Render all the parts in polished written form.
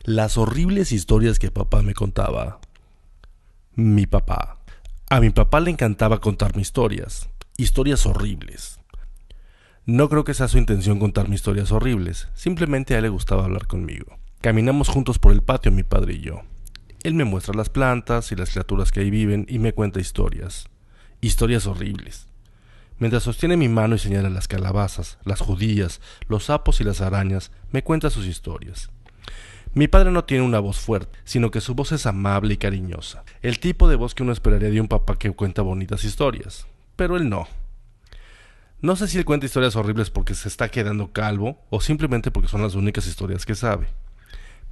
Las horribles historias que papá me contaba. Mi papá. A mi papá le encantaba contarme historias. Historias horribles. No creo que sea su intención contarme historias horribles. Simplemente a él le gustaba hablar conmigo. Caminamos juntos por el patio, mi padre y yo. Él me muestra las plantas y las criaturas que ahí viven y me cuenta historias. Historias horribles. Mientras sostiene mi mano y señala las calabazas, las judías, los sapos y las arañas, me cuenta sus historias. Mi padre no tiene una voz fuerte, sino que su voz es amable y cariñosa. El tipo de voz que uno esperaría de un papá que cuenta bonitas historias. Pero él no. No sé si él cuenta historias horribles porque se está quedando calvo o simplemente porque son las únicas historias que sabe.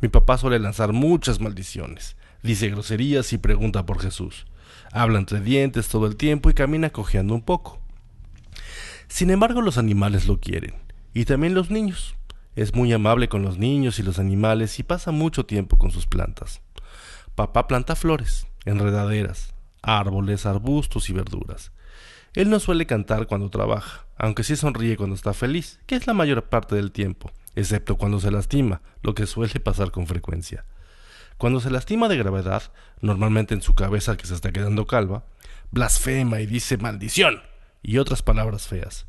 Mi papá suele lanzar muchas maldiciones, dice groserías y pregunta por Jesús. Habla entre dientes todo el tiempo y camina cojeando un poco. Sin embargo, los animales lo quieren, y también los niños. Es muy amable con los niños y los animales y pasa mucho tiempo con sus plantas. Papá planta flores, enredaderas, árboles, arbustos y verduras. Él no suele cantar cuando trabaja, aunque sí sonríe cuando está feliz, que es la mayor parte del tiempo, excepto cuando se lastima, lo que suele pasar con frecuencia. Cuando se lastima de gravedad, normalmente en su cabeza que se está quedando calva, blasfema y dice maldición y otras palabras feas.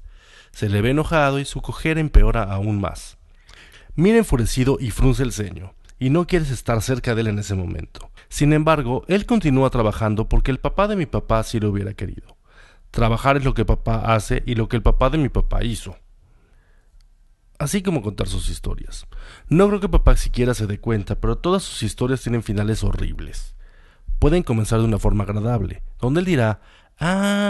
Se le ve enojado y su cojera empeora aún más. Mira enfurecido y frunce el ceño, y no quieres estar cerca de él en ese momento. Sin embargo, él continúa trabajando porque el papá de mi papá sí lo hubiera querido. Trabajar es lo que papá hace y lo que el papá de mi papá hizo. Así como contar sus historias. No creo que papá siquiera se dé cuenta, pero todas sus historias tienen finales horribles. Pueden comenzar de una forma agradable, donde él dirá,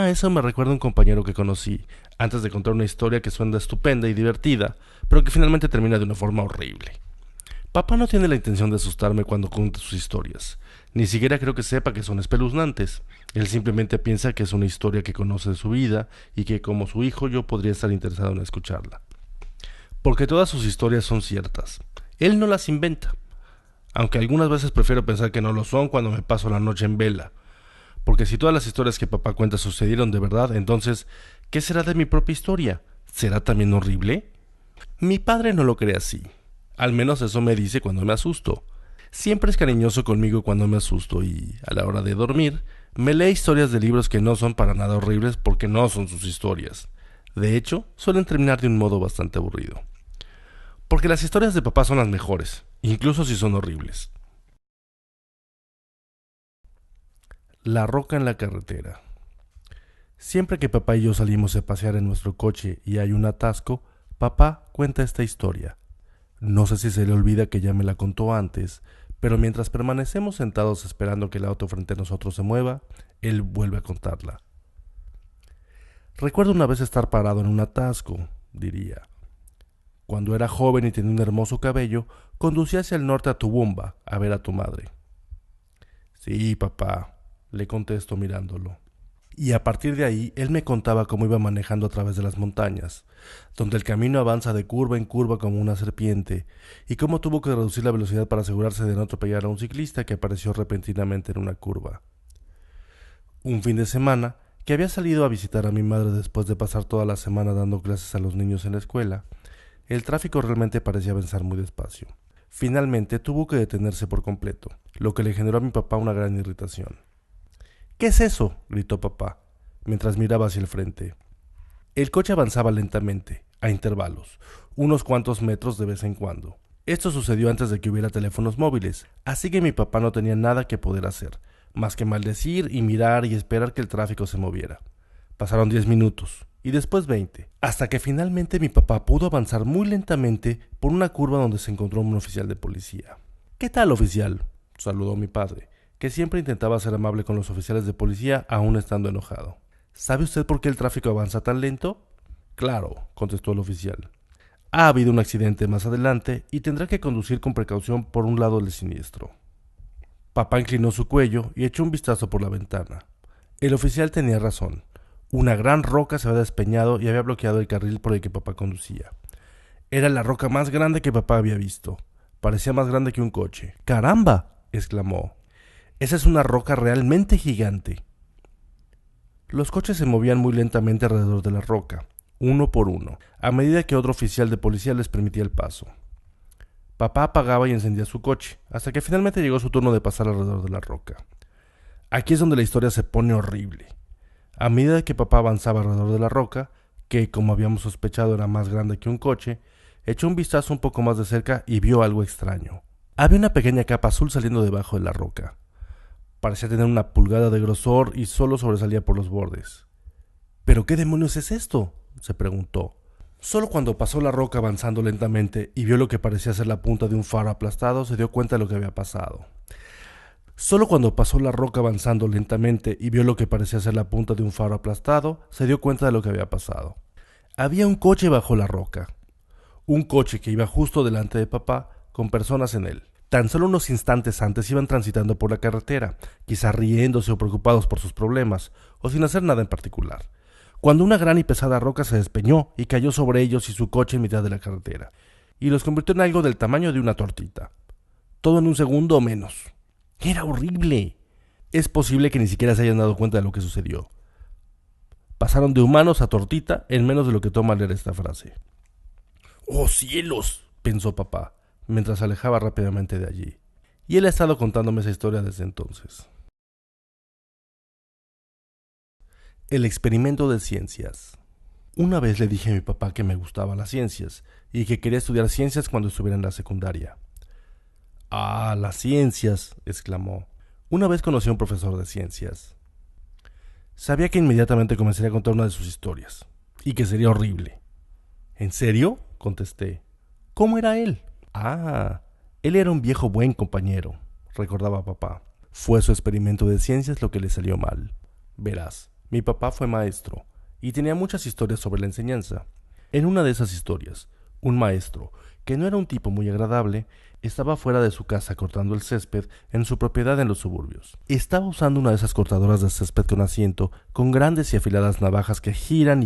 eso me recuerda a un compañero que conocí, antes de contar una historia que suena estupenda y divertida, pero que finalmente termina de una forma horrible. Papá no tiene la intención de asustarme cuando cuenta sus historias. Ni siquiera creo que sepa que son espeluznantes. Él simplemente piensa que es una historia que conoce de su vida y que como su hijo yo podría estar interesado en escucharla. Porque todas sus historias son ciertas. Él no las inventa. Aunque algunas veces prefiero pensar que no lo son cuando me paso la noche en vela. Porque si todas las historias que papá cuenta sucedieron de verdad, entonces, ¿qué será de mi propia historia? ¿Será también horrible? Mi padre no lo cree así. Al menos eso me dice cuando me asusto. Siempre es cariñoso conmigo cuando me asusto y, a la hora de dormir, me lee historias de libros que no son para nada horribles porque no son sus historias. De hecho, suelen terminar de un modo bastante aburrido. Porque las historias de papá son las mejores, incluso si son horribles. La roca en la carretera. Siempre que papá y yo salimos a pasear en nuestro coche y hay un atasco, papá cuenta esta historia. No sé si se le olvida que ya me la contó antes, pero mientras permanecemos sentados esperando que el auto frente a nosotros se mueva, él vuelve a contarla. Recuerdo una vez estar parado en un atasco, diría. Cuando era joven y tenía un hermoso cabello, conducía hacia el norte a Tubumba a ver a tu madre. Sí, papá, le contesto mirándolo. Y a partir de ahí, él me contaba cómo iba manejando a través de las montañas, donde el camino avanza de curva en curva como una serpiente, y cómo tuvo que reducir la velocidad para asegurarse de no atropellar a un ciclista que apareció repentinamente en una curva. Un fin de semana, que había salido a visitar a mi madre después de pasar toda la semana dando clases a los niños en la escuela, el tráfico realmente parecía avanzar muy despacio. Finalmente tuvo que detenerse por completo, lo que le generó a mi papá una gran irritación. ¿Qué es eso?, gritó papá, mientras miraba hacia el frente. El coche avanzaba lentamente, a intervalos, unos cuantos metros de vez en cuando. Esto sucedió antes de que hubiera teléfonos móviles, así que mi papá no tenía nada que poder hacer, más que maldecir y mirar y esperar que el tráfico se moviera. Pasaron 10 minutos, y después 20, hasta que finalmente mi papá pudo avanzar muy lentamente por una curva donde se encontró un oficial de policía. ¿Qué tal, oficial?, saludó mi padre, que siempre intentaba ser amable con los oficiales de policía aún estando enojado. ¿Sabe usted por qué el tráfico avanza tan lento? Claro, contestó el oficial. Ha habido un accidente más adelante y tendrá que conducir con precaución por un lado del siniestro. Papá inclinó su cuello y echó un vistazo por la ventana. El oficial tenía razón. Una gran roca se había despeñado y había bloqueado el carril por el que papá conducía. Era la roca más grande que papá había visto. Parecía más grande que un coche. ¡Caramba!, exclamó. Esa es una roca realmente gigante. Los coches se movían muy lentamente alrededor de la roca, uno por uno, a medida que otro oficial de policía les permitía el paso. Papá apagaba y encendía su coche, hasta que finalmente llegó su turno de pasar alrededor de la roca. Aquí es donde la historia se pone horrible. A medida que papá avanzaba alrededor de la roca, que como habíamos sospechado era más grande que un coche, echó un vistazo un poco más de cerca y vio algo extraño. Había una pequeña capa azul saliendo debajo de la roca. Parecía tener una pulgada de grosor y solo sobresalía por los bordes. ¿Pero qué demonios es esto?, se preguntó. Solo cuando pasó la roca avanzando lentamente y vio lo que parecía ser la punta de un faro aplastado, se dio cuenta de lo que había pasado. Solo cuando pasó la roca avanzando lentamente y vio lo que parecía ser la punta de un faro aplastado, se dio cuenta de lo que había pasado. Había un coche bajo la roca. Un coche que iba justo delante de papá, con personas en él. Tan solo unos instantes antes iban transitando por la carretera, quizá riéndose o preocupados por sus problemas, o sin hacer nada en particular, cuando una gran y pesada roca se despeñó y cayó sobre ellos y su coche en mitad de la carretera, y los convirtió en algo del tamaño de una tortita. Todo en un segundo o menos. ¡Era horrible! Es posible que ni siquiera se hayan dado cuenta de lo que sucedió. Pasaron de humanos a tortita en menos de lo que toma leer esta frase. ¡Oh cielos!, pensó papá, mientras se alejaba rápidamente de allí. Y él ha estado contándome esa historia desde entonces. El experimento de ciencias. Una vez le dije a mi papá que me gustaban las ciencias y que quería estudiar ciencias cuando estuviera en la secundaria. «Ah, las ciencias», exclamó. Una vez conocí a un profesor de ciencias. Sabía que inmediatamente comenzaría a contar una de sus historias, y que sería horrible. «¿En serio?», contesté. «¿Cómo era él?». «Ah, él era un viejo buen compañero», recordaba papá. «Fue su experimento de ciencias lo que le salió mal. Verás, mi papá fue maestro, y tenía muchas historias sobre la enseñanza. En una de esas historias, un maestro, que no era un tipo muy agradable, estaba fuera de su casa cortando el césped en su propiedad en los suburbios. Estaba usando una de esas cortadoras de césped con asiento, con grandes y afiladas navajas que giran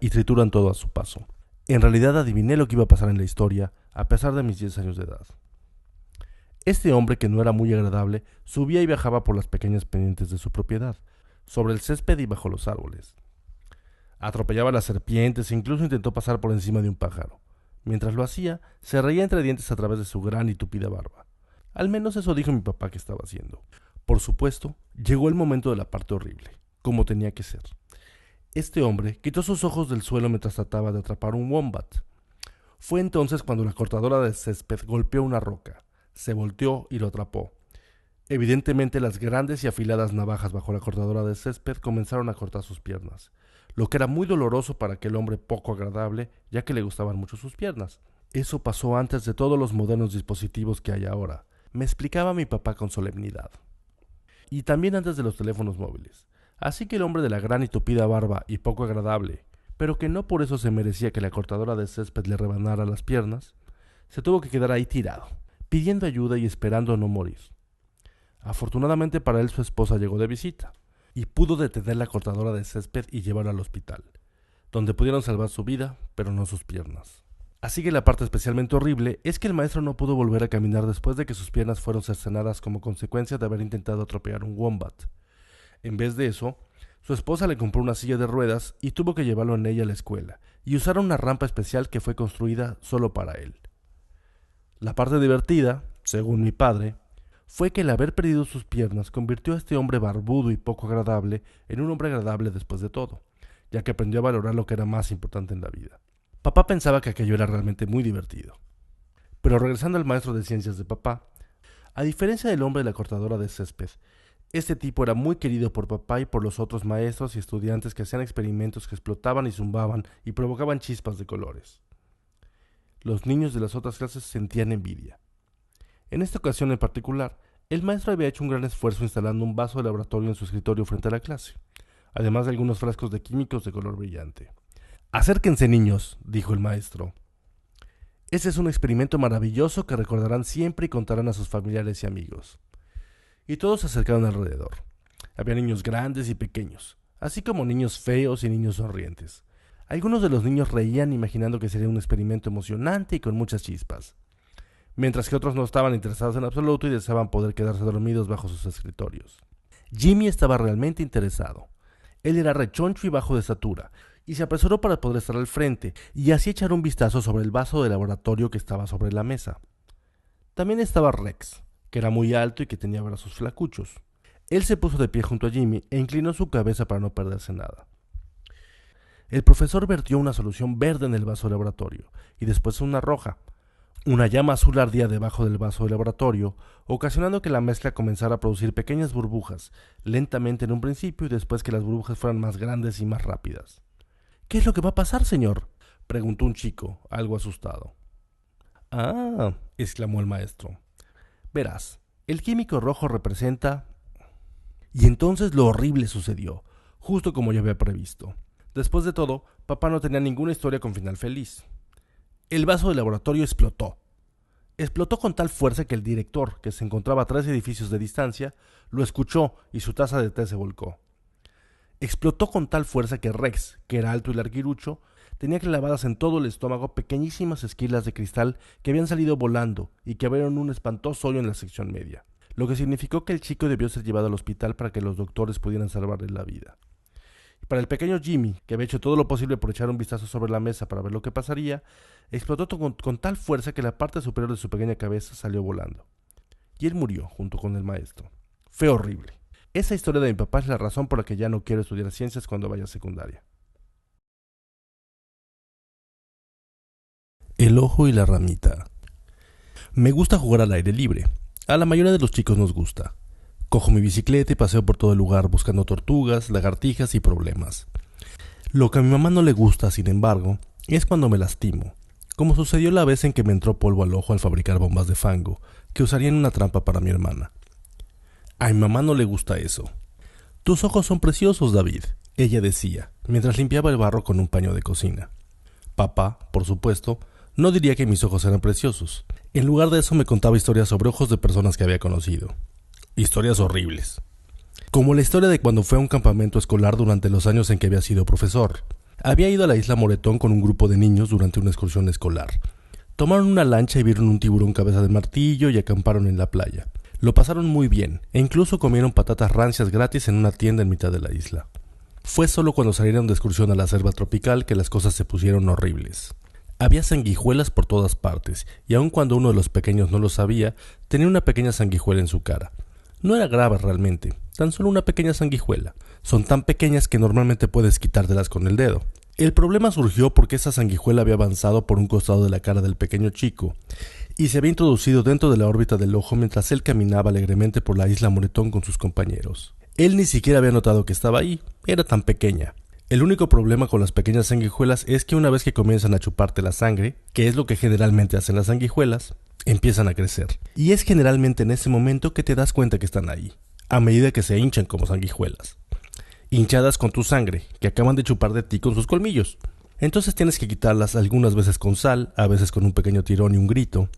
y trituran todo a su paso. En realidad adiviné lo que iba a pasar en la historia, a pesar de mis 10 años de edad. Este hombre, que no era muy agradable, subía y bajaba por las pequeñas pendientes de su propiedad, sobre el césped y bajo los árboles. Atropellaba a las serpientes e incluso intentó pasar por encima de un pájaro. Mientras lo hacía, se reía entre dientes a través de su gran y tupida barba. Al menos eso dijo mi papá que estaba haciendo. Por supuesto, llegó el momento de la parte horrible, como tenía que ser. Este hombre quitó sus ojos del suelo mientras trataba de atrapar un wombat. Fue entonces cuando la cortadora de césped golpeó una roca, se volteó y lo atrapó. Evidentemente las grandes y afiladas navajas bajo la cortadora de césped comenzaron a cortar sus piernas, lo que era muy doloroso para aquel hombre poco agradable, ya que le gustaban mucho sus piernas. Eso pasó antes de todos los modernos dispositivos que hay ahora, me explicaba mi papá con solemnidad. Y también antes de los teléfonos móviles. Así que el hombre de la gran y tupida barba y poco agradable, pero que no por eso se merecía que la cortadora de césped le rebanara las piernas, se tuvo que quedar ahí tirado, pidiendo ayuda y esperando no morir. Afortunadamente para él su esposa llegó de visita, y pudo detener la cortadora de césped y llevarlo al hospital, donde pudieron salvar su vida, pero no sus piernas. Así que la parte especialmente horrible es que el maestro no pudo volver a caminar después de que sus piernas fueron cercenadas como consecuencia de haber intentado atropellar un wombat. En vez de eso, su esposa le compró una silla de ruedas y tuvo que llevarlo en ella a la escuela, y usar una rampa especial que fue construida solo para él. La parte divertida, según mi padre, fue que el haber perdido sus piernas convirtió a este hombre barbudo y poco agradable en un hombre agradable después de todo, ya que aprendió a valorar lo que era más importante en la vida. Papá pensaba que aquello era realmente muy divertido. Pero regresando al maestro de ciencias de papá, a diferencia del hombre de la cortadora de césped, este tipo era muy querido por papá y por los otros maestros y estudiantes que hacían experimentos que explotaban y zumbaban y provocaban chispas de colores. Los niños de las otras clases sentían envidia. En esta ocasión en particular, el maestro había hecho un gran esfuerzo instalando un vaso de laboratorio en su escritorio frente a la clase, además de algunos frascos de químicos de color brillante. «Acérquense, niños», dijo el maestro. «Ese es un experimento maravilloso que recordarán siempre y contarán a sus familiares y amigos». Y todos se acercaron alrededor. Había niños grandes y pequeños, así como niños feos y niños sonrientes. Algunos de los niños reían imaginando que sería un experimento emocionante y con muchas chispas, mientras que otros no estaban interesados en absoluto y deseaban poder quedarse dormidos bajo sus escritorios. Jimmy estaba realmente interesado. Él era rechoncho y bajo de estatura, y se apresuró para poder estar al frente y así echar un vistazo sobre el vaso de laboratorio que estaba sobre la mesa. También estaba Rex, que era muy alto y que tenía brazos flacuchos. Él se puso de pie junto a Jimmy e inclinó su cabeza para no perderse nada. El profesor vertió una solución verde en el vaso de laboratorio y después una roja. Una llama azul ardía debajo del vaso de laboratorio, ocasionando que la mezcla comenzara a producir pequeñas burbujas, lentamente en un principio y después que las burbujas fueran más grandes y más rápidas. ¿Qué es lo que va a pasar, señor?, preguntó un chico, algo asustado. Ah, exclamó el maestro. Verás, el químico rojo representa... Y entonces lo horrible sucedió, justo como yo había previsto. Después de todo, papá no tenía ninguna historia con final feliz. El vaso del laboratorio explotó. Explotó con tal fuerza que el director, que se encontraba a 3 edificios de distancia, lo escuchó y su taza de té se volcó. Explotó con tal fuerza que Rex, que era alto y larguirucho, tenía clavadas en todo el estómago pequeñísimas esquilas de cristal que habían salido volando y que abrieron un espantoso hoyo en la sección media, lo que significó que el chico debió ser llevado al hospital para que los doctores pudieran salvarle la vida. Para el pequeño Jimmy, que había hecho todo lo posible por echar un vistazo sobre la mesa para ver lo que pasaría, explotó con tal fuerza que la parte superior de su pequeña cabeza salió volando. Y él murió junto con el maestro. Fue horrible. Esa historia de mi papá es la razón por la que ya no quiero estudiar ciencias cuando vaya a secundaria. El ojo y la ramita. Me gusta jugar al aire libre. A la mayoría de los chicos nos gusta. Cojo mi bicicleta y paseo por todo el lugar buscando tortugas, lagartijas y problemas. Lo que a mi mamá no le gusta, sin embargo, es cuando me lastimo, como sucedió la vez en que me entró polvo al ojo al fabricar bombas de fango, que usaría en una trampa para mi hermana. A mi mamá no le gusta eso. Tus ojos son preciosos, David, ella decía, mientras limpiaba el barro con un paño de cocina. Papá, por supuesto, no diría que mis ojos eran preciosos. En lugar de eso me contaba historias sobre ojos de personas que había conocido. Historias horribles. Como la historia de cuando fue a un campamento escolar durante los años en que había sido profesor. Había ido a la isla Moretón con un grupo de niños durante una excursión escolar. Tomaron una lancha y vieron un tiburón cabeza de martillo y acamparon en la playa. Lo pasaron muy bien e incluso comieron patatas rancias gratis en una tienda en mitad de la isla. Fue solo cuando salieron de excursión a la selva tropical que las cosas se pusieron horribles. Había sanguijuelas por todas partes y aun cuando uno de los pequeños no lo sabía, tenía una pequeña sanguijuela en su cara. No era grave realmente, tan solo una pequeña sanguijuela. Son tan pequeñas que normalmente puedes quitártelas con el dedo. El problema surgió porque esa sanguijuela había avanzado por un costado de la cara del pequeño chico y se había introducido dentro de la órbita del ojo mientras él caminaba alegremente por la isla Moretón con sus compañeros. Él ni siquiera había notado que estaba ahí, era tan pequeña. El único problema con las pequeñas sanguijuelas es que una vez que comienzan a chuparte la sangre, que es lo que generalmente hacen las sanguijuelas, empiezan a crecer. Y es generalmente en ese momento que te das cuenta que están ahí, a medida que se hinchan como sanguijuelas. Hinchadas con tu sangre, que acaban de chupar de ti con sus colmillos. Entonces tienes que quitarlas algunas veces con sal, a veces con un pequeño tirón y un grito.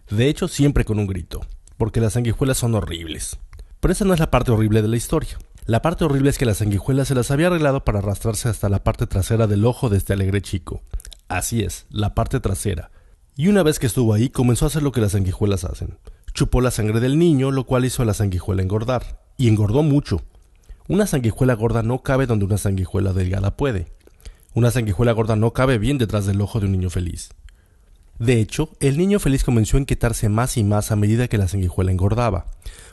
De hecho, siempre con un grito, porque las sanguijuelas son horribles. Pero esa no es la parte horrible de la historia. La parte horrible es que la sanguijuela se las había arreglado para arrastrarse hasta la parte trasera del ojo de este alegre chico. Así es, la parte trasera. Y una vez que estuvo ahí, comenzó a hacer lo que las sanguijuelas hacen. Chupó la sangre del niño, lo cual hizo a la sanguijuela engordar. Y engordó mucho. Una sanguijuela gorda no cabe donde una sanguijuela delgada puede. Una sanguijuela gorda no cabe bien detrás del ojo de un niño feliz. De hecho, el niño feliz comenzó a inquietarse más y más a medida que la sanguijuela engordaba,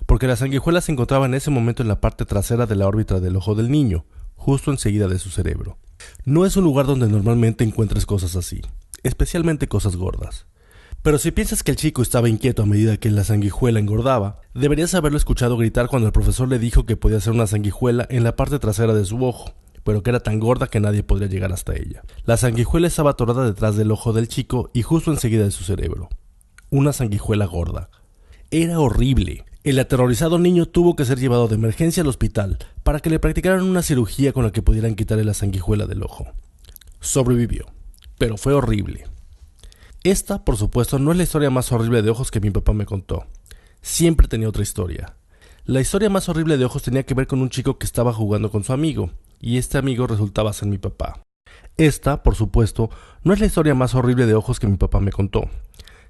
porque la sanguijuela se encontraba en ese momento en la parte trasera de la órbita del ojo del niño, justo enseguida de su cerebro. No es un lugar donde normalmente encuentres cosas así, especialmente cosas gordas. Pero si piensas que el chico estaba inquieto a medida que la sanguijuela engordaba, deberías haberlo escuchado gritar cuando el profesor le dijo que podía ser una sanguijuela en la parte trasera de su ojo, pero que era tan gorda que nadie podría llegar hasta ella. La sanguijuela estaba atorada detrás del ojo del chico y justo enseguida de su cerebro. Una sanguijuela gorda. Era horrible. El aterrorizado niño tuvo que ser llevado de emergencia al hospital para que le practicaran una cirugía con la que pudieran quitarle la sanguijuela del ojo. Sobrevivió, pero fue horrible. Esta, por supuesto, no es la historia más horrible de ojos que mi papá me contó. Siempre tenía otra historia. La historia más horrible de ojos tenía que ver con un chico que estaba jugando con su amigo, y este amigo resultaba ser mi papá. Esta, por supuesto, no es la historia más horrible de ojos que mi papá me contó.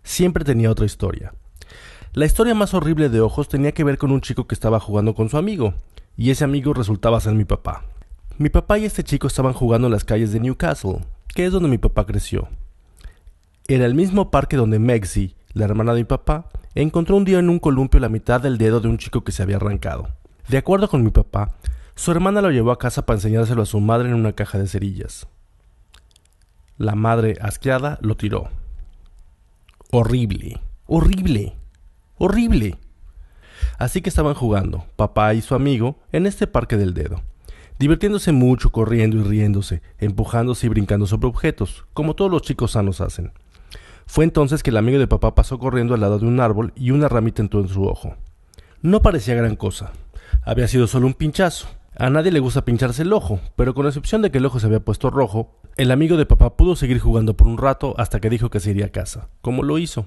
Siempre tenía otra historia. La historia más horrible de ojos tenía que ver con un chico que estaba jugando con su amigo, y ese amigo resultaba ser mi papá. Mi papá y este chico estaban jugando en las calles de Newcastle, que es donde mi papá creció. Era el mismo parque donde Megzi, la hermana de mi papá, encontró un día en un columpio la mitad del dedo de un chico que se había arrancado. De acuerdo con mi papá, su hermana lo llevó a casa para enseñárselo a su madre en una caja de cerillas. La madre, asqueada, lo tiró. Horrible, horrible, horrible. Así que estaban jugando, papá y su amigo, en este parque del dedo, divirtiéndose mucho, corriendo y riéndose, empujándose y brincando sobre objetos, como todos los chicos sanos hacen. Fue entonces que el amigo de papá pasó corriendo al lado de un árbol y una ramita entró en su ojo. No parecía gran cosa. Había sido solo un pinchazo. A nadie le gusta pincharse el ojo, pero con excepción de que el ojo se había puesto rojo, el amigo de papá pudo seguir jugando por un rato hasta que dijo que se iría a casa, como lo hizo.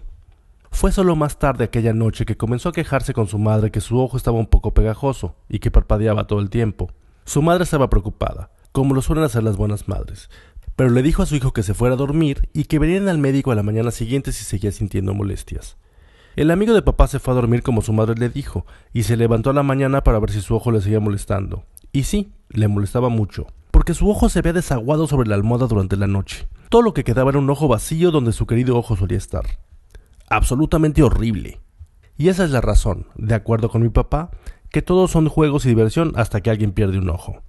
Fue solo más tarde aquella noche que comenzó a quejarse con su madre que su ojo estaba un poco pegajoso y que parpadeaba todo el tiempo. Su madre estaba preocupada, como lo suelen hacer las buenas madres, pero le dijo a su hijo que se fuera a dormir y que verían al médico a la mañana siguiente si seguía sintiendo molestias. El amigo de papá se fue a dormir como su madre le dijo, y se levantó a la mañana para ver si su ojo le seguía molestando. Y sí, le molestaba mucho, porque su ojo se había desaguado sobre la almohada durante la noche. Todo lo que quedaba era un ojo vacío donde su querido ojo solía estar. Absolutamente horrible. Y esa es la razón, de acuerdo con mi papá, que todos son juegos y diversión hasta que alguien pierde un ojo.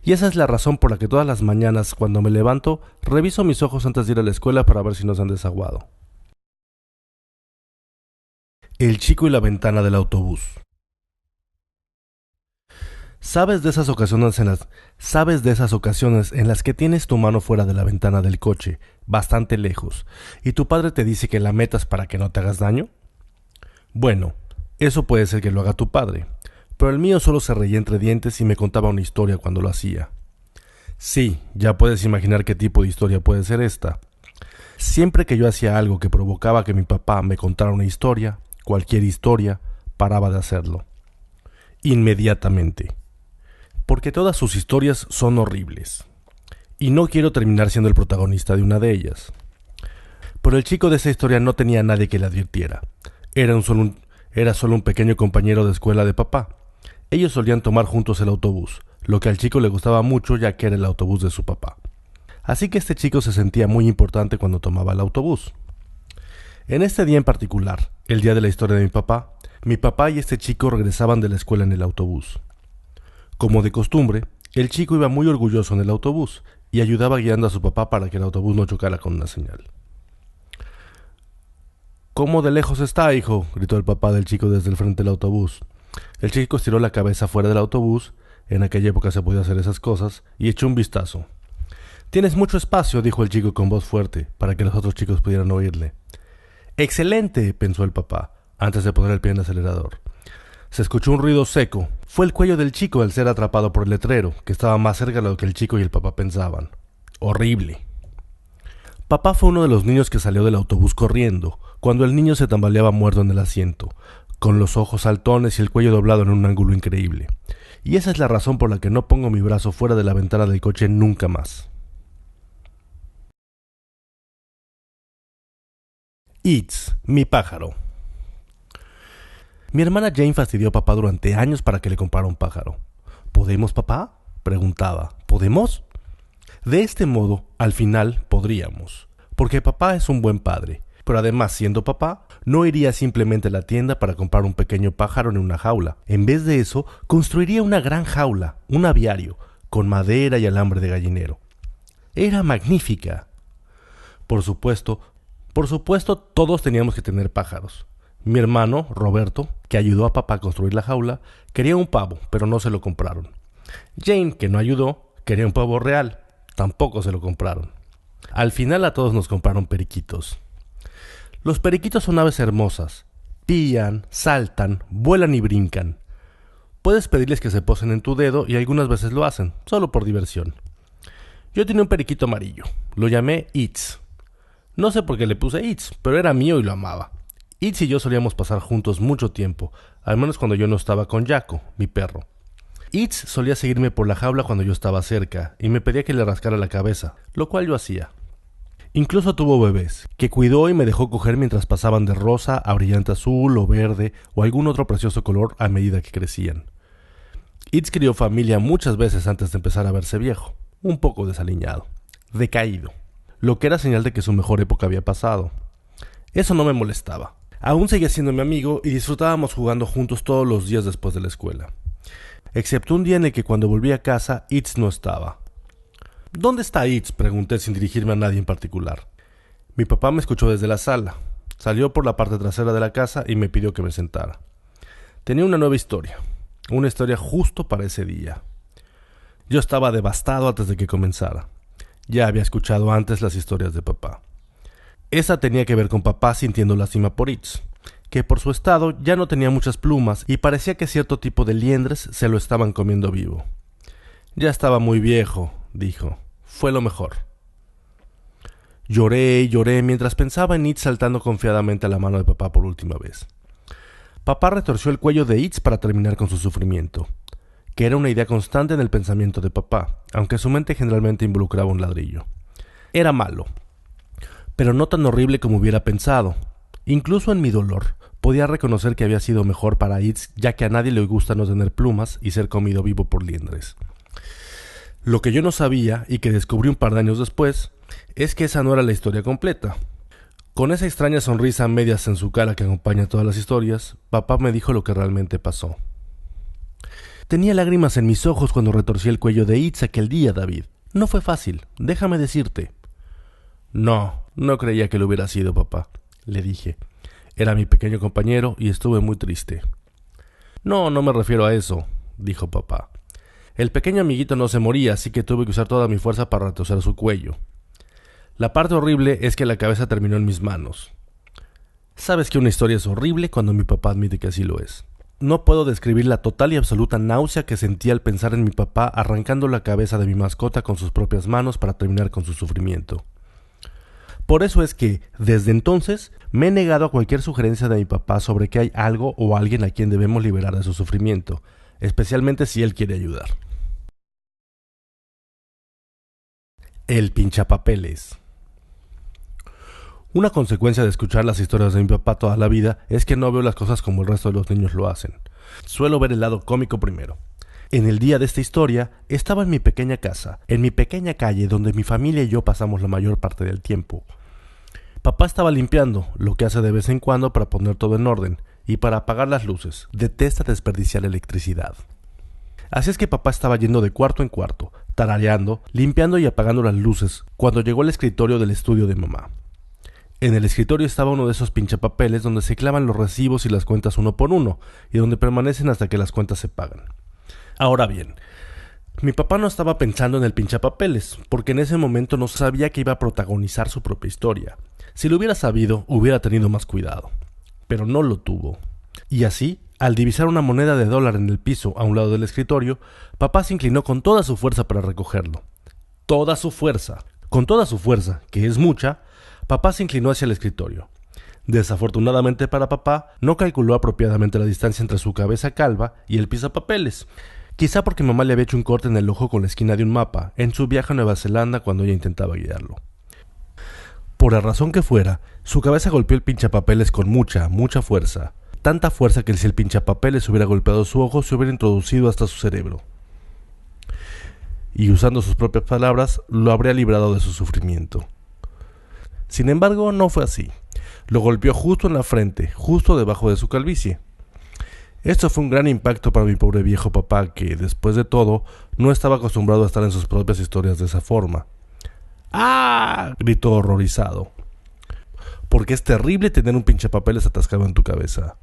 Y esa es la razón por la que todas las mañanas, cuando me levanto, reviso mis ojos antes de ir a la escuela para ver si no se han desaguado. El chico y la ventana del autobús. ¿Sabes de esas ocasiones en las que tienes tu mano fuera de la ventana del coche, bastante lejos, y tu padre te dice que la metas para que no te hagas daño? Bueno, eso puede ser que lo haga tu padre, pero el mío solo se reía entre dientes y me contaba una historia cuando lo hacía. Sí, ya puedes imaginar qué tipo de historia puede ser esta. Siempre que yo hacía algo que provocaba que mi papá me contara una historia, cualquier historia, paraba de hacerlo. Inmediatamente. Porque todas sus historias son horribles. Y no quiero terminar siendo el protagonista de una de ellas. Pero el chico de esa historia no tenía a nadie que le advirtiera. Era solo un pequeño compañero de escuela de papá. Ellos solían tomar juntos el autobús, lo que al chico le gustaba mucho ya que era el autobús de su papá. Así que este chico se sentía muy importante cuando tomaba el autobús. En este día en particular, el día de la historia de mi papá y este chico regresaban de la escuela en el autobús. Como de costumbre, el chico iba muy orgulloso en el autobús y ayudaba guiando a su papá para que el autobús no chocara con una señal. «¿Cómo de lejos está, hijo?», gritó el papá del chico desde el frente del autobús. El chico estiró la cabeza fuera del autobús, en aquella época se podía hacer esas cosas, y echó un vistazo. «Tienes mucho espacio», dijo el chico con voz fuerte, para que los otros chicos pudieran oírle. «Excelente», pensó el papá, antes de poner el pie en el acelerador. Se escuchó un ruido seco. Fue el cuello del chico al ser atrapado por el letrero, que estaba más cerca de lo que el chico y el papá pensaban. Horrible. Papá fue uno de los niños que salió del autobús corriendo, cuando el niño se tambaleaba muerto en el asiento, con los ojos saltones y el cuello doblado en un ángulo increíble. Y esa es la razón por la que no pongo mi brazo fuera de la ventana del coche nunca más. Itz, mi pájaro. Mi hermana Jane fastidió a papá durante años para que le comprara un pájaro. ¿Podemos, papá?, preguntaba. ¿Podemos? De este modo, al final, podríamos. Porque papá es un buen padre. Pero además, siendo papá, no iría simplemente a la tienda para comprar un pequeño pájaro en una jaula. En vez de eso, construiría una gran jaula, un aviario, con madera y alambre de gallinero. Era magnífica. Por supuesto, todos teníamos que tener pájaros. Mi hermano, Roberto, que ayudó a papá a construir la jaula, quería un pavo, pero no se lo compraron. Jane, que no ayudó, quería un pavo real. Tampoco se lo compraron. Al final a todos nos compraron periquitos. Los periquitos son aves hermosas. Pían, saltan, vuelan y brincan. Puedes pedirles que se posen en tu dedo y algunas veces lo hacen, solo por diversión. Yo tenía un periquito amarillo. Lo llamé Itz. No sé por qué le puse Itz, pero era mío y lo amaba. Itz y yo solíamos pasar juntos mucho tiempo, al menos cuando yo no estaba con Jaco, mi perro. Itz solía seguirme por la jaula cuando yo estaba cerca y me pedía que le rascara la cabeza, lo cual yo hacía. Incluso tuvo bebés, que cuidó y me dejó coger mientras pasaban de rosa a brillante azul o verde o algún otro precioso color a medida que crecían. Itz crió familia muchas veces antes de empezar a verse viejo, un poco desaliñado, decaído, lo que era señal de que su mejor época había pasado. Eso no me molestaba. Aún seguía siendo mi amigo y disfrutábamos jugando juntos todos los días después de la escuela. Excepto un día en el que cuando volví a casa, Itz no estaba. ¿Dónde está Itz?, pregunté sin dirigirme a nadie en particular. Mi papá me escuchó desde la sala. Salió por la parte trasera de la casa y me pidió que me sentara. Tenía una nueva historia. Una historia justo para ese día. Yo estaba devastado antes de que comenzara. Ya había escuchado antes las historias de papá. Esa tenía que ver con papá sintiendo lástima por Itz, que por su estado ya no tenía muchas plumas y parecía que cierto tipo de liendres se lo estaban comiendo vivo. Ya estaba muy viejo, dijo. Fue lo mejor. Lloré y lloré mientras pensaba en Itz saltando confiadamente a la mano de papá por última vez. Papá retorció el cuello de Itz para terminar con su sufrimiento, que era una idea constante en el pensamiento de papá, aunque su mente generalmente involucraba un ladrillo. Era malo, pero no tan horrible como hubiera pensado. Incluso en mi dolor, podía reconocer que había sido mejor para Itz, ya que a nadie le gusta no tener plumas y ser comido vivo por liendres. Lo que yo no sabía, y que descubrí un par de años después, es que esa no era la historia completa. Con esa extraña sonrisa a medias en su cara que acompaña todas las historias, papá me dijo lo que realmente pasó. Tenía lágrimas en mis ojos cuando retorcí el cuello de Itz aquel día, David. No fue fácil, déjame decirte. No creía que lo hubiera sido, papá, le dije. Era mi pequeño compañero y estuve muy triste. No me refiero a eso, dijo papá. El pequeño amiguito no se moría, así que tuve que usar toda mi fuerza para retorcer su cuello. La parte horrible es que la cabeza terminó en mis manos. Sabes que una historia es horrible cuando mi papá admite que así lo es. No puedo describir la total y absoluta náusea que sentí al pensar en mi papá arrancando la cabeza de mi mascota con sus propias manos para terminar con su sufrimiento. Por eso es que, desde entonces, me he negado a cualquier sugerencia de mi papá sobre que hay algo o alguien a quien debemos liberar de su sufrimiento, especialmente si él quiere ayudar. El pinchapapeles. Una consecuencia de escuchar las historias de mi papá toda la vida es que no veo las cosas como el resto de los niños lo hacen. Suelo ver el lado cómico primero. En el día de esta historia, estaba en mi pequeña casa, en mi pequeña calle donde mi familia y yo pasamos la mayor parte del tiempo. Papá estaba limpiando, lo que hace de vez en cuando para poner todo en orden, y para apagar las luces. Detesta desperdiciar electricidad. Así es que papá estaba yendo de cuarto en cuarto, tarareando, limpiando y apagando las luces, cuando llegó al escritorio del estudio de mamá. En el escritorio estaba uno de esos pinchapapeles donde se clavan los recibos y las cuentas uno por uno, y donde permanecen hasta que las cuentas se pagan. Ahora bien, mi papá no estaba pensando en el pinchapapeles, porque en ese momento no sabía que iba a protagonizar su propia historia. Si lo hubiera sabido, hubiera tenido más cuidado. Pero no lo tuvo. Y así, al divisar una moneda de $1 en el piso a un lado del escritorio, papá se inclinó con toda su fuerza para recogerlo. Toda su fuerza. Con toda su fuerza, que es mucha, papá se inclinó hacia el escritorio. Desafortunadamente para papá, no calculó apropiadamente la distancia entre su cabeza calva y el pisapapeles. Quizá porque mamá le había hecho un corte en el ojo con la esquina de un mapa, en su viaje a Nueva Zelanda cuando ella intentaba guiarlo. Por la razón que fuera, su cabeza golpeó el pinchapapeles con mucha fuerza. Tanta fuerza que si el pinchapapeles hubiera golpeado su ojo, se hubiera introducido hasta su cerebro. Y usando sus propias palabras, lo habría librado de su sufrimiento. Sin embargo, no fue así. Lo golpeó justo en la frente, justo debajo de su calvicie. Esto fue un gran impacto para mi pobre viejo papá que, después de todo, no estaba acostumbrado a estar en sus propias historias de esa forma. ¡Ah!, gritó horrorizado. Porque es terrible tener un pinchapapeles atascado en tu cabeza.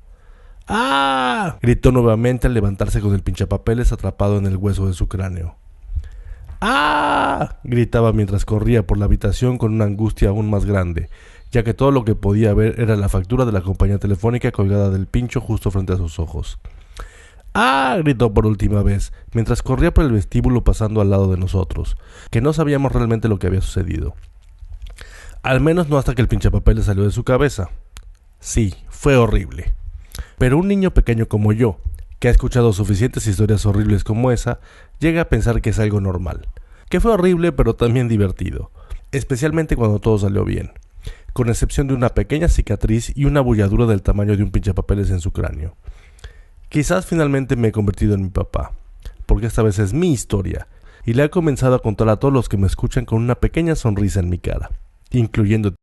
¡Ah!, gritó nuevamente al levantarse con el pinchapapeles atrapado en el hueso de su cráneo. ¡Ah!, gritaba mientras corría por la habitación con una angustia aún más grande, ya que todo lo que podía ver era la factura de la compañía telefónica colgada del pincho justo frente a sus ojos. ¡Ah!, gritó por última vez, mientras corría por el vestíbulo pasando al lado de nosotros, que no sabíamos realmente lo que había sucedido. Al menos no hasta que el pinchapapeles salió de su cabeza. Sí, fue horrible. Pero un niño pequeño como yo, que ha escuchado suficientes historias horribles como esa, llega a pensar que es algo normal. Que fue horrible pero también divertido, especialmente cuando todo salió bien, con excepción de una pequeña cicatriz y una bulladura del tamaño de un pinchapapeles en su cráneo. Quizás finalmente me he convertido en mi papá, porque esta vez es mi historia, y le he comenzado a contar a todos los que me escuchan con una pequeña sonrisa en mi cara, incluyendo